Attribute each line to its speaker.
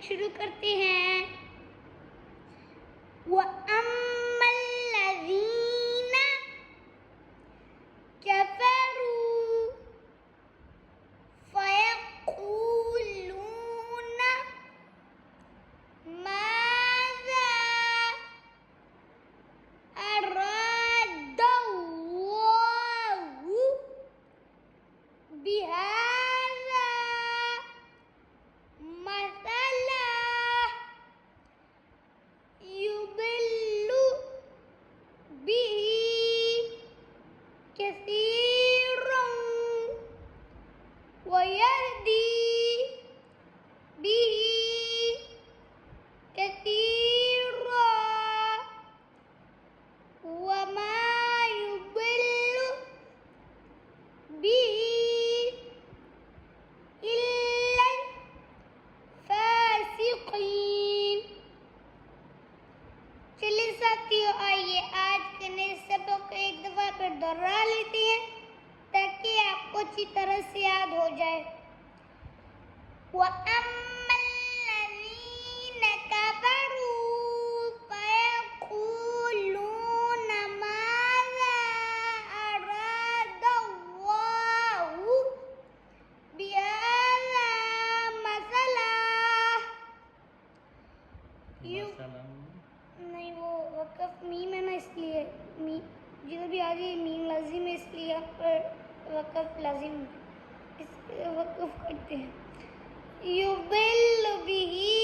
Speaker 1: शुरू करते हैं। वअम्मल्लज़ीना कफ़रू फ़यक़ूलूना माज़ा अरादल्लाहु बिहाज़ा मसला युदिल्लु बिही कसीरन वयहदी बिही कसीरा वमा युदिल्लु बिही इल्लल फासिकीन। चलिए साथियों, आइए आज के नए सबक को एक दफा फिर दोहरा लेते हैं ताकि आपको अच्छी तरह से याद हो जाए। वअम्मल्लज़ीना कफ़रू फ़यक़ूलूना माज़ा अरादल्लाहु बिहाज़ा मसला नहीं, वो वक़फ़ मीम है ना, इसलिए मीम जिधर भी आ जाए मीम लाजिम है, इसलिए यहाँ पर वक़फ़ लाजिम, इस वक़फ़ करते हैं। युदिल्लु बिही